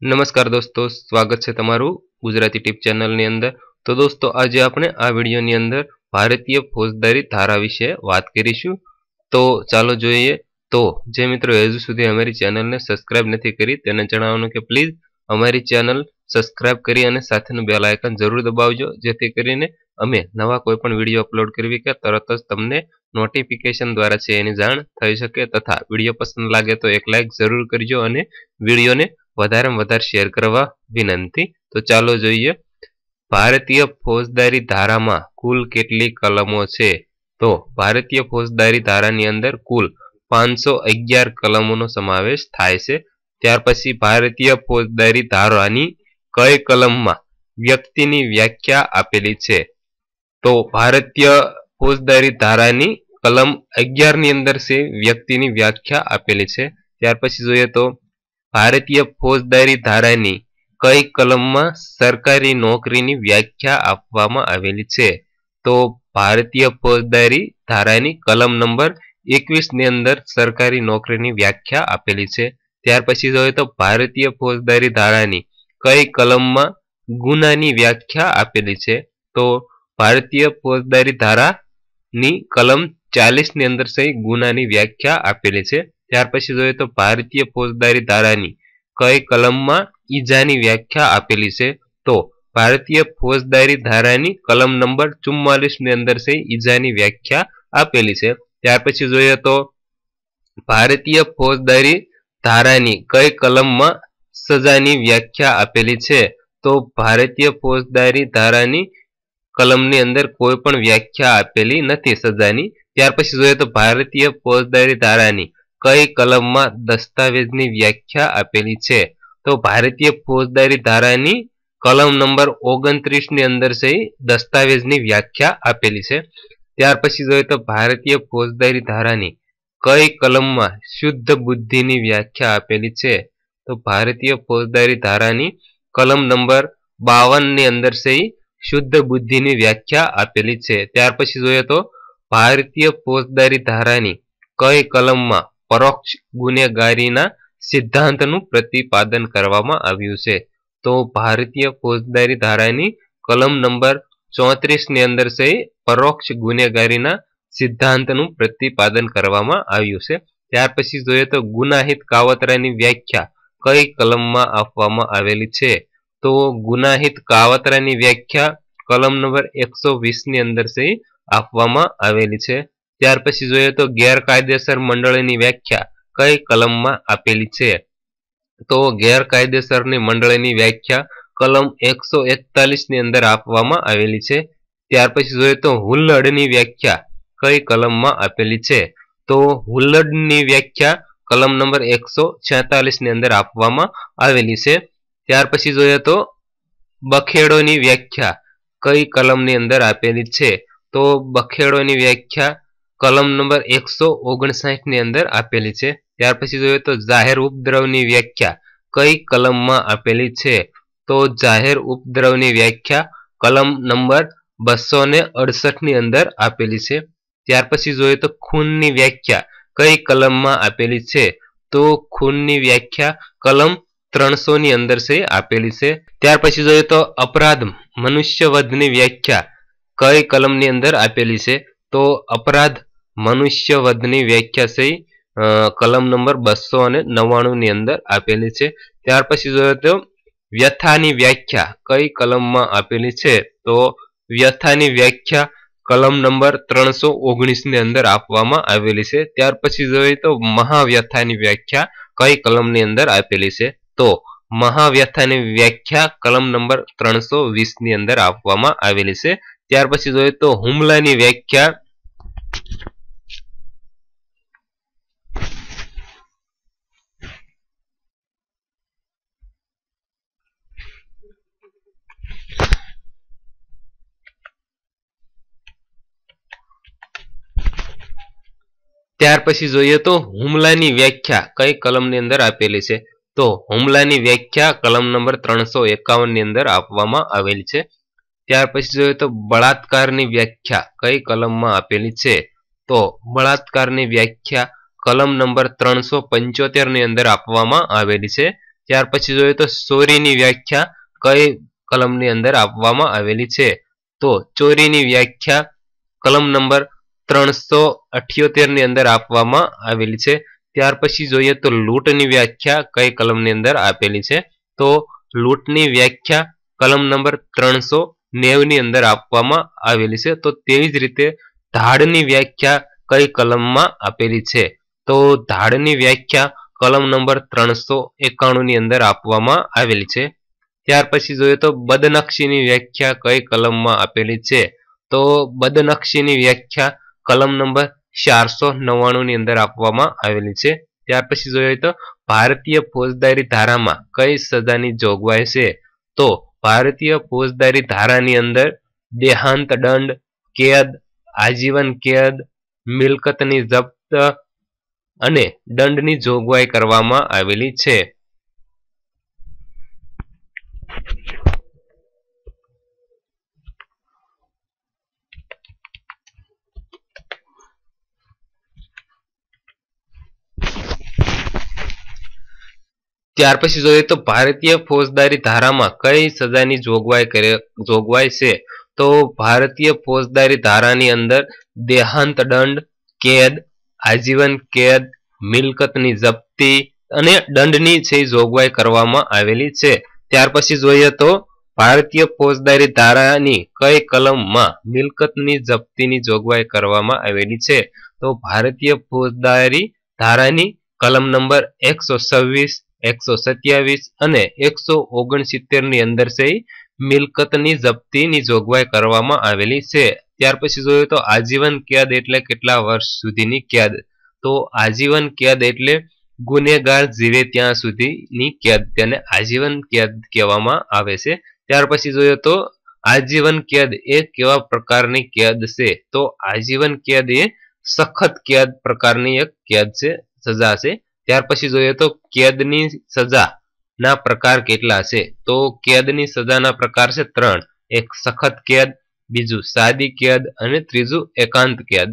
नमस्कार दोस्तों, स्वागत है तमारू गुजराती टिप चैनल ની અંદર। तो दोस्तों आज આપણે આ વિડિયોની અંદર ભારતીય ફોજદારી ધારા વિશે વાત કરીશું। તો ચાલો જોઈએ। તો જે મિત્રો હજુ સુધી અમારી ચેનલને સબસ્ક્રાઇબ નથી કરી તેને જણાવવાનું કે પ્લીઝ અમારી ચેનલ સબસ્ક્રાઇબ કરી અને સાથેનું બેલ આઇકન જરૂર દબાવજો, જેથી કરીને અમે નવા કોઈ પણ વિડિયો અપલોડ કરવી કે તરત જ તમને નોટિફિકેશન દ્વારા છે એની જાણ થઈ શકે। તથા વિડિયો પસંદ લાગે તો એક લાઈક જરૂર કરજો અને વિડિયોને વધારેમાં વધારે શેર કરવા વિનંતી। તો ચાલો જોઈએ ભારતીય ફોજદારી ધારામાં કુલ કેટલી કલમો છે। તો ભારતીય ફોજદારી ધારાની અંદર કુલ 511 કલમોનો સમાવેશ થાય છે। ત્યાર પછી ભારતીય ફોજદારી ધારાની કઈ કલમમાં વ્યક્તિની વ્યાખ્યા આપેલી છે। તો ભારતીય ફોજદારી ધારાની કલમ 11 ની અંદર છે વ્યક્તિની વ્યાખ્યા આપેલી છે। ત્યાર પછી જોઈએ તો भारतीय फौजदारी धारानी कई कलम में सरकारी नौकरी की व्याख्या आपवामां आवेली छे। तो भारतीय फौजदारी धारानी कलम नंबर 21 ने अंदर सरकारी नौकरी की व्याख्या आपेली छे। त्यार पछी जोईए तो भारतीय फौजदारी धारानी कई कलम में गुनानी व्याख्या आपेली छे। तो भारतीय फौजदारी धारानी कलम 40 ने अंदर से गुनानी व्याख्या आपेली छे। त्यार पछी जोईए तो भारतीय फौजदारी धारानी कई कलम में ईजानी व्याख्या आपेली छे। तो भारतीय फौजदारी धारानी कलम नंबर 44 ने अंदर से ईजानी व्याख्या आपेली छे। त्यार पछी जोईए तो भारतीय फौजदारी धारानी कई कलम में सजानी व्याख्या आपेली छे। तो भारतीय फौजदारी धारानी कलम नी अंदर कोई पण व्याख्या आपेली नथी सजानी। त्यार पछी जोईए तो भारतीय फौजदारी धारानी कई कलम में दस्तावेज की व्याख्या आपेली छे। तो भारतीय फौजदारी धारानी कलम नंबर 29 ने अंदर से दस्तावेज की व्याख्या आपेली छे। त्यार पछी जोईए तो भारतीय फौजदारी धारानी कई कलम में शुद्ध बुद्धि की व्याख्या आपेली छे। तो भारतीय फौजदारी धारानी कलम नंबर 52 ने अंदर से शुद्ध बुद्धि की व्याख्या आपेली छे। त्यार पछी जोईए तो भारतीय फौजदारी धारानी कई कलम में परोक्ष गुनेगारीना सिद्धांतनु प्रतिपादन करवामां आव्युं छे। तो भारतीय फौजदारी धारानी कलम नंबर 34 ने अंदर से परोक्ष गुनेगारीना सिद्धांतनु प्रतिपादन करवामां आव्युं छे। त्यार पछी जोईए तो गुनाहित कावतरानी व्याख्या कई कलम में आपवामां आवेली छे। तो गुनाहित कावतरानी व्याख्या कलम नंबर 120 ની અંદર से આપવામાં આવેલી છે। ત્યાર પછી જોઈએ તો ગેરકાયદેસર મંડળીની વ્યાખ્યા કઈ કલમમાં આપેલી છે। તો ગેરકાયદેસરની મંડળીની વ્યાખ્યા કલમ 141 ની અંદર આપવામાં આવેલી છે। ત્યાર પછી જોઈએ તો હુલ્લડની વ્યાખ્યા કઈ કલમમાં આપેલી છે। તો હુલ્લડની વ્યાખ્યા કલમ નંબર 146 ની અંદર આપવામાં આવેલી છે। ત્યાર પછી જોઈએ તો બખેડોની વ્યાખ્યા કઈ કલમની અંદર આપેલી છે। तो बखेड़ो की व्याख्या कलम नंबर 159 ની અંદર આપેલી છે। ત્યાર પછી જોઈએ તો જાહેર ઉપદ્રવની વ્યાખ્યા કઈ કલમમાં આપેલી છે। તો જાહેર ઉપદ્રવની વ્યાખ્યા કલમ નંબર 268 ની અંદર આપેલી છે। ત્યાર પછી જોઈએ તો ખૂનની વ્યાખ્યા કઈ કલમમાં આપેલી છે। તો ખૂનની વ્યાખ્યા કલમ 300 ની અંદર से આપેલી છે। ત્યાર પછી જોઈએ તો अपराध मनुष्यवधની व्याख्या कई कलम ની અંદર આપેલી છે। तो अपराध मनुष्यवधની व्याख्या से कलम नंबर 299 ની અંદર આપેલી છે। ત્યાર પછી જોઈએ તો વ્યથાની વ્યાખ્યા કઈ કલમમાં આપેલી છે। તો વ્યથાની વ્યાખ્યા કલમ નંબર 319 ની અંદર આપવામાં આવેલી છે। ત્યાર પછી જોઈએ તો મહાવ્યથાની વ્યાખ્યા કઈ કલમની અંદર આપેલી છે। તો મહાવ્યથાની વ્યાખ્યા કલમ નંબર 320 ની અંદર આપવામાં આવેલી છે। ત્યાર પછી જોઈએ તો હુમલાની વ્યાખ્યા ત્યાર પછી જોઈએ તો હુમલાની વ્યાખ્યા કઈ કલમની અંદર આપેલી છે। તો હુમલાની વ્યાખ્યા કલમ નંબર 351 ની અંદર આપવામાં આવેલી છે। ત્યાર પછી જોઈએ તો બળાત્કારની વ્યાખ્યા કઈ કલમમાં આપેલી છે। તો બળાત્કારની વ્યાખ્યા કલમ નંબર 375 ની અંદર આપવામાં આવેલી છે। ત્યાર પછી જોઈએ તો ચોરીની વ્યાખ્યા કઈ કલમની અંદર આપવામાં આવેલી છે? તો ચોરીની વ્યાખ્યા કલમ નંબર 378 ની અંદર આપવામાં આવેલી છે. ત્યાર પછી જોઈએ તો લૂંટની વ્યાખ્યા કઈ કલમની અંદર આપેલી છે? તો લૂંટની વ્યાખ્યા કલમ નંબર 390 ની અંદર આપવામાં આવેલી છે. તો તેવી જ રીતે ધાડની વ્યાખ્યા કઈ કલમમાં આપેલી છે? તો ધાડની વ્યાખ્યા કલમ નંબર 391 ની અંદર આપવામાં આવેલી છે. ત્યાર પછી જોઈએ તો બદનક્ષીની વ્યાખ્યા કઈ કલમમાં આપેલી છે? તો બદનક્ષીની વ્યાખ્યા કલમ નંબર 499 ની અંદર આપવામાં આવેલી છે. ત્યાર પછી જોઈએ તો ભારતીય ફોજદારી ધારામાં કઈ સજાની જોગવાઈ છે? તો ભારતીય ફોજદારી ધારાની અંદર દેહાંત દંડ, કેદ, આજીવન કેદ, મિલકતની જપ્ત અને દંડની જોગવાઈ કરવામાં આવેલી છે. ત્યાર પછી જોઈએ તો ભારતીય ફોજદારી ધારામાં કઈ સજાની જોગવાઈ છે? તો ભારતીય ફોજદારી ધારાની અંદર દેહાંત દંડ, કેદ, આજીવન કેદ, મિલકતની જપ્તી અને દંડની છે જોગવાઈ કરવામાં આવેલી છે. ત્યાર પછી જોઈએ તો ભારતીય ફોજદારી ધારાની કઈ કલમમાં મિલકતની જપ્તીની જોગવાઈ કરવામાં આવેલી છે? તો ભારતીય ફોજદારી ધારાની કલમ નંબર 126, 127 અને 169 ની અંદર છે મિલકતની જપ્તીની જોગવાઈ કરવામાં આવેલી છે. ત્યાર પછી જોઈએ તો આજીવન કેદ એટલે કેટલા વર્ષ સુધીની કેદ? તો આજીવન કેદ એટલે ગુનેગાર જીવે ત્યાં સુધીની કેદ, તેને આજીવન કેદ કહેવામાં આવે છે. ત્યાર પછી જોઈએ તો આજીવન કેદ એ કેવા પ્રકારની કેદ છે? તો આજીવન કેદ એ સખત કેદ પ્રકારની એક કેદ છે, સજા છે. ત્યાર પછી જોઈએ તો કેદની સજા ના પ્રકાર કેટલા છે? તો કેદની સજાના પ્રકાર છે 3. એક સખત કેદ, બીજું સાદી કેદ અને ત્રીજું એકાંત કેદ.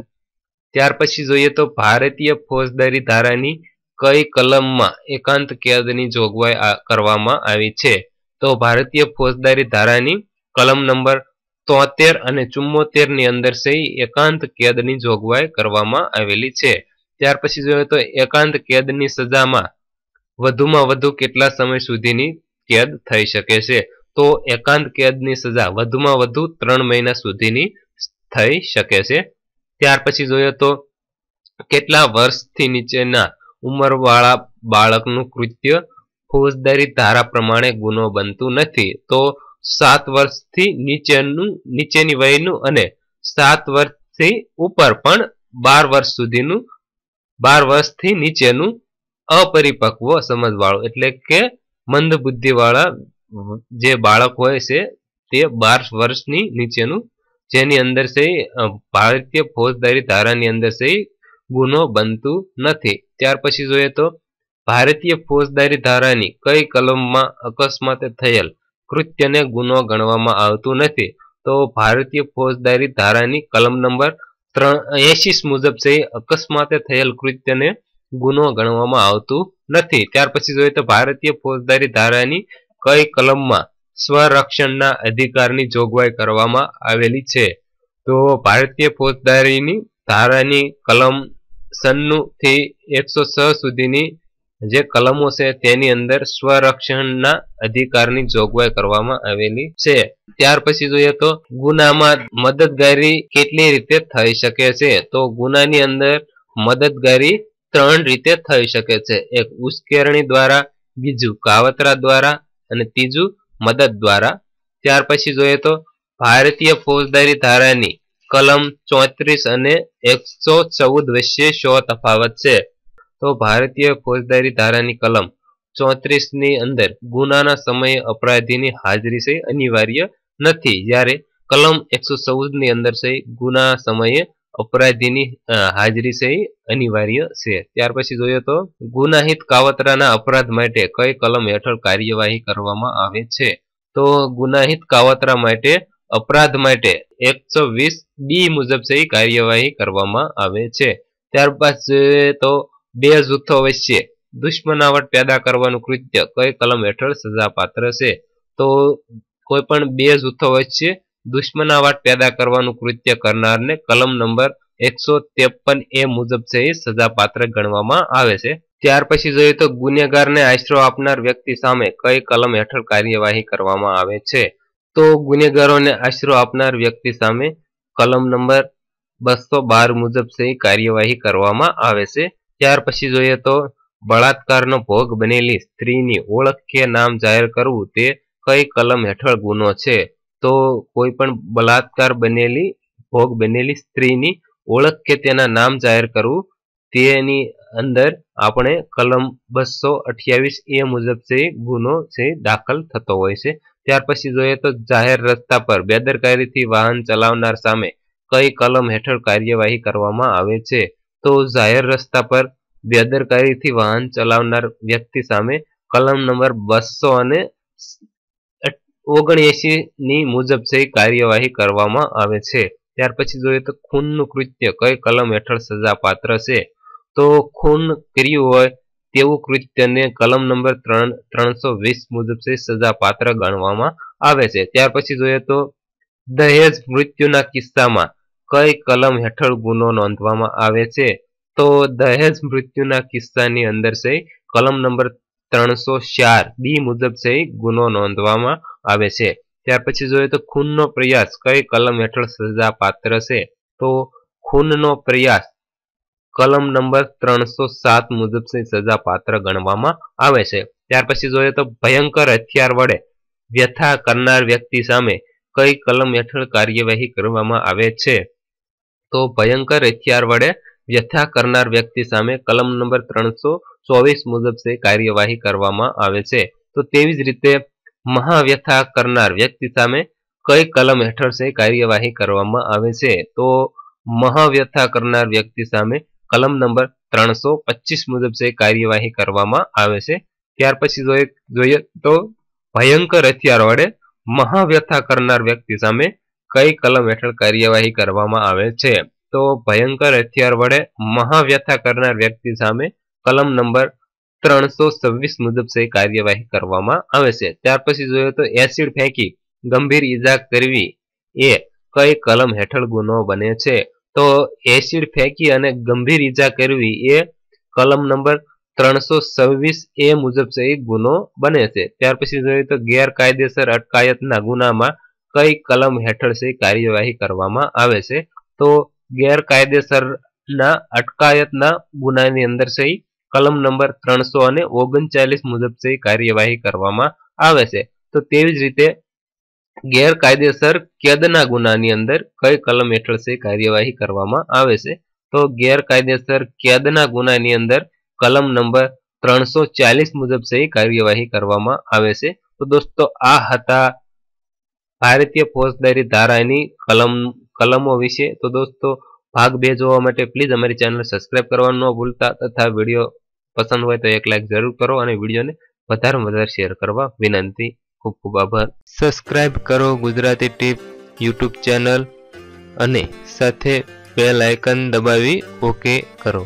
ત્યાર પછી જોઈએ તો ભારતીય ફોજદારી ધારાની કઈ કલમમાં એકાંત કેદની જોગવાઈ કરવામાં આવી છે? તો ભારતીય ફોજદારી ધારાની કલમ નંબર 73 અને 74 ની અંદર છે એકાંત કેદની જોગવાઈ કરવામાં આવેલી છે. ત્યાર પછી જોઈએ તો એકાંત કેદની સજામાં વધુમાં વધુ કેટલા સમય સુધીની કેદ થઈ શકે છે? તો એકાંત કેદની સજા વધુમાં વધુ 3 મહિના સુધીની થઈ શકે છે. ત્યાર પછી જોઈએ તો કેટલા વર્ષથી નીચેના ઉંમરવાળા બાળકનું કૃત્ય ફોજદારી ધારા પ્રમાણે ગુનો બનતું નથી? તો 7 વર્ષથી નીચેની વયનું અને 7 વર્ષથી ઉપર પણ 12 વર્ષ સુધીનું 12 વર્ષથી નીચેનું અપરિપક્વ સમજવાળું એટલે કે મંદ બુદ્ધિવાળા જે બાળક હોય છે તે 12 વર્ષની નીચેનું, જેની અંદર છે ભારતીય ફોજદારી ધારાની અંદર છે ગુનો બનતું નથી. ત્યાર પછી જોઈએ તો ભારતીય ફોજદારી ધારાની કઈ કલમમાં અકસ્માતે થયેલ કૃત્યને ગુનો ગણવામાં આવતું નથી? તો ભારતીય ફોજદારી ધારાની કલમ નંબર 83 મુજબ છે અકસ્માતે થયેલ કૃત્યને ગુનો ગણવામાં આવતું નથી. ત્યાર પછી જોઈએ તો ભારતીય ફોજદારી ધારાની કઈ કલમમાં સ્વરક્ષણના અધિકારની જોગવાઈ કરવામાં આવેલી છે? તો ભારતીય ફોજદારીની ધારાની કલમ 96 થી 106 સુધીની જે કલમો છે તેની અંદર સ્વરક્ષણના અધિકારની જોગવાઈ કરવામાં આવેલી છે. ત્યાર પછી જોઈએ તો ગુનામાં મદદગારી કેટલી રીતે થઈ શકે છે? તો ગુનાની અંદર મદદગારી 3 રીતે થઈ શકે છે. એક ઉશ્કેરણી દ્વારા, બીજું કાવતરા દ્વારા અને ત્રીજું મદદ દ્વારા. ત્યાર પછી જોઈએ તો ભારતીય ફોજદારી ધારાની કલમ 34 અને 114 વચ્ચે શો તફાવત છે? તો ભારતીય ફોજદારી ધારાની કલમ 34 ની અંદર ગુનાના સમયે અપરાધીની હાજરી છે અનિવાર્ય નથી, જ્યારે કલમ 114 ની અંદર છે ગુના સમયે અપરાધીની હાજરી છે અનિવાર્ય છે. ત્યાર પછી જોઈએ તો ગુનાહિત કાવતરાના અપરાધ માટે કઈ કલમ હેઠળ કાર્યવાહી કરવામાં આવે છે? તો ગુનાહિત કાવતરા માટે અપરાધ માટે 120 બી મુજબ છે કાર્યવાહી કરવામાં આવે છે. ત્યારબાદ જોઈએ તો બે જૂથો વચ્ચે દુશ્મનાવટ પેદા કરવાનું કૃત્ય કઈ કલમ હેઠળ સજાપાત્ર છે? તો કોઈ પણ બે જૂથો વચ્ચે દુશ્મનાવટ પેદા કરવાનું કૃત્ય કરનારને કલમ નંબર 153A મુજબ છે એ સજાપાત્ર ગણવામાં આવે છે. ત્યાર પછી જોઈએ તો ગુનેગારને આશરો આપનાર વ્યક્તિ સામે કઈ કલમ હેઠળ કાર્યવાહી કરવામાં આવે છે? તો ગુનેગારોને આશરો આપનાર વ્યક્તિ સામે કલમ નંબર 212 મુજબ છે કાર્યવાહી કરવામાં આવે છે. ત્યાર પછી જોઈએ તો બળાત્કારનો ભોગ બનેલી સ્ત્રીની ઓળખ કે નામ જાહેર કરવું તે કઈ કલમ હેઠળ ગુનો છે? તો કોઈ પણ બળાત્કાર ભોગ બનેલી સ્ત્રીની ઓળખ કે તેના નામ જાહેર કરવું તેની અંદર આપણે કલમ 228A મુજબ છે ગુનો છે દાખલ થતો હોય છે. ત્યાર પછી જોઈએ તો જાહેર રસ્તા પર બેદરકારીથી વાહન ચલાવનાર સામે કઈ કલમ હેઠળ કાર્યવાહી કરવામાં આવે છે? તો જાહેર રસ્તા પર બેદરકારીથી વાહન ચલાવનાર વ્યક્તિ સામે કલમ નંબર 279 ની મુજબ છે કાર્યવાહી કરવામાં આવે છે. ત્યાર પછી જોઈએ તો ખૂનનું કૃત્ય કઈ કલમ હેઠળ સજાપાત્ર છે? તો ખૂન કર્યું હોય તેવું કૃત્યને કલમ નંબર 320 મુજબ છે સજાપાત્ર ગણવામાં આવે છે. ત્યાર પછી જોઈએ તો દહેજ મૃત્યુના કિસ્સામાં કઈ કલમ હેઠળ ગુનો નોંધવામાં આવે છે? તો દહેજ મૃત્યુના કિસ્સાની અંદર છે કલમ નંબર 304B મુજબ છે ગુનો નોંધવામાં આવે છે. ત્યાર પછી જોઈએ તો ખૂનનો પ્રયાસ કઈ કલમ હેઠળ સજાપાત્ર છે? તો ખૂનનો પ્રયાસ કલમ નંબર 307 મુજબ છે સજાપાત્ર ગણવામાં આવે છે. ત્યાર પછી જોઈએ તો ભયંકર હથિયાર વડે વ્યથા કરનાર વ્યક્તિ સામે કઈ કલમ હેઠળ કાર્યવાહી કરવામાં આવે છે? તો ભયંકર હથિયાર વડે વ્યથા કરનાર વ્યક્તિ સામે કલમ નંબર 324 મુજબ છે કાર્યવાહી કરવામાં આવે છે. તો તેવી જ રીતે મહાવ્યથા કરનાર વ્યક્તિ સામે કઈ કલમ હેઠળ છે કાર્યવાહી કરવામાં આવે છે? તો મહાવ્યથા કરનાર વ્યક્તિ સામે કલમ નંબર 325 મુજબ છે કાર્યવાહી કરવામાં આવે છે. ત્યાર પછી જોઈએ તો ભયંકર હથિયાર વડે મહાવ્યથા કરનાર વ્યક્તિ સામે કઈ કલમ હેઠળ કાર્યવાહી કરવામાં આવે છે? તો ભયંકર હથિયાર વડે મહાવ્યથા કરનાર વ્યક્તિ સામે કલમ નંબર 326 મુજબ છે કાર્યવાહી કરવામાં આવે છે. ત્યાર પછી જોઈએ તો એસિડ ફેંકી ગંભીર ઈજા કરવી એ કઈ કલમ હેઠળ ગુનો બને છે? તો એસિડ ફેંકી અને ગંભીર ઈજા કરવી એ કલમ નંબર 326A મુજબ છે એ ગુનો બને છે. ત્યાર પછી જોઈએ તો ગેરકાયદેસર અટકાયતના ગુનામાં કઈ કલમ હેઠળ છે કાર્યવાહી કરવામાં આવે છે? તો ગેરકાયદેસરના અટકાયતના ગુનાની અંદર છે કલમ નંબર 339 મુજબ છે કાર્યવાહી કરવામાં આવે છે. તો તેવી જ રીતે ગેરકાયદેસર કેદના ગુનાની અંદર કઈ કલમ હેઠળ છે કાર્યવાહી કરવામાં આવે છે? તો ગેરકાયદેસર કેદના ગુનાની અંદર કલમ નંબર 340 મુજબ છે કાર્યવાહી કરવામાં આવે છે. તો દોસ્તો આ હતા ભારતીય ફોજદારી ધારાની કલમો વિશે. તો દોસ્તો ભાગ 2 જોવા માટે પ્લીઝ અમારી ચેનલ સબસ્ક્રાઇબ કરવાનું ન ભૂલતા તથા વિડીયો પસંદ હોય તો એક લાઈક જરૂર કરો અને વિડીયોને વધારે વધારે શેર કરવા વિનંતી. ખૂબ ખૂબ આભાર. સબસ્ક્રાઇબ કરો ગુજરાતી ટીપ યુટ્યુબ ચેનલ અને સાથે બેલ આઇકન દબાવી ઓકે કરો.